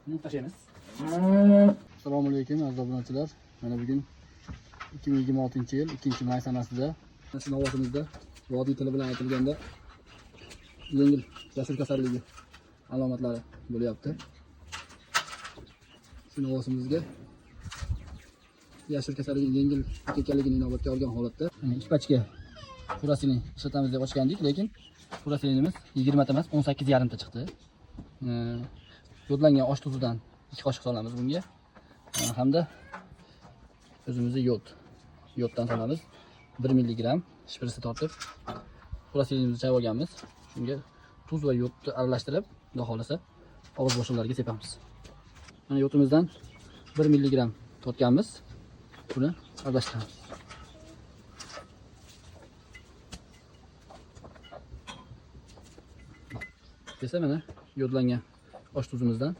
Tashlaymiz. Assalomu alaykum aziz obunachilar. Mana bugun 2026-yil 2-may sanasida sizning ovozinizda vodiy tili bilan aytilganda yengil jasur kasalligi alomatlari bo'lyapti. Sizning ovozimizga jasur kasalligi yengil ekanligini inobatga olgan holatda ikki pachka furasilin ishlatamiz deb ochgandik, lekin furasilinimiz 20 ta emas 18,5 ta chiqdi. Yodlangan osh tuzidan 2 qoshiq solamiz bunga. Hamda o'zimizning yoddan solamiz 1 mg shprisi tortib furasilinimizni chayib olganmiz. Shunga tuz va yodni aralashtirib, xudo xolasa og'iz bo'shliqlariga sepamiz. Mana yodimizdan 1 mg tortganmiz. Buni aralashtiramiz. Esa mana yodlangan osh tuzimizdan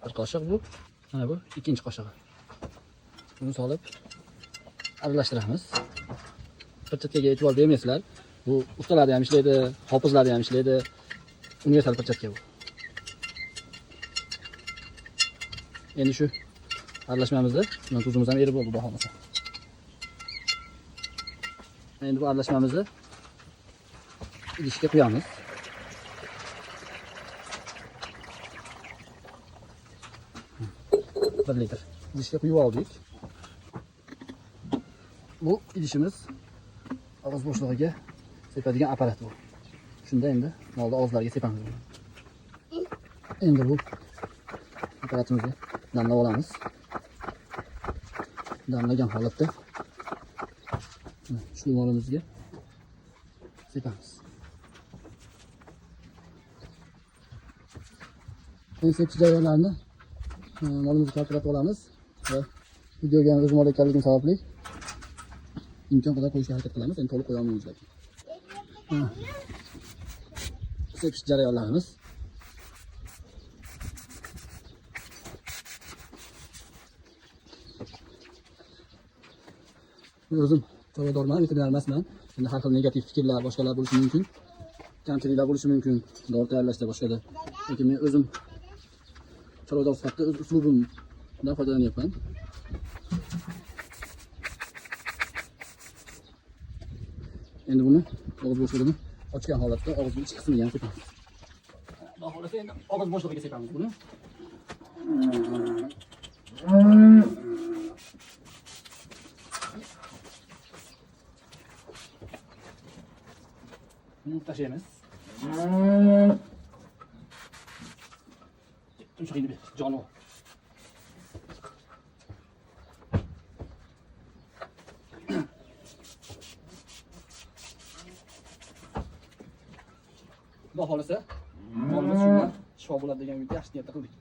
1 qoshiq bu. Mana bu ikkinchi qoshig'i. Buni solib aralashtiramiz. Pirchatkaga e'tibor bermaysizlar. Bu ustalarda ham ishlaydi, hofizlarda ham ishlaydi. Universal pirchatka bu. Endi shu aralashmamizni, tuzimiz ham erib bo'ldi, xudo xolasa. Endi bu aralashmamizni idishga quyamiz. Bir litr idishga quyib oldik. Bu idishimiz og'iz bo'shlig'iga sepadigan apparat bu. Shunda endi molda og'izlarga sepamiz. Endi bu apparatimizni damlab olamiz. Damlagan holatda shu molimizga sepamiz. Endi sepish jarayonlarini molimizni kalkulatib olamiz va videoga o'zim olayotganligim sababli imkon qadar qo'yishga harakat qilamiz. Endi to'liq qo'ya olmaymiz lekin. Sepish jarayonlarimiz. O'zim chorvadorman, veterinar emasman. Endi har xil negativ fikrlar, boshqalar bo'lishi mumkin. Kamchiliklar bo'lishi mumkin. Dori tayyorlashda boshqada. Lekin men o'zim chorvador sifatida o'z uslubimdan foydalanyapman. Endi buni og'iz bo'shlig'ini ochgan holatda og'izning ichki qismiga ham sepamiz. Xudo xolasa endi og'iz bo'shlig'iga sepamiz buni. Tashlaymiz. Tumshug'ingni ber, jonivor. Xudo xolasa molimiz shundan shifo bo'ladi degan umidda yaxshi niyatda qildik.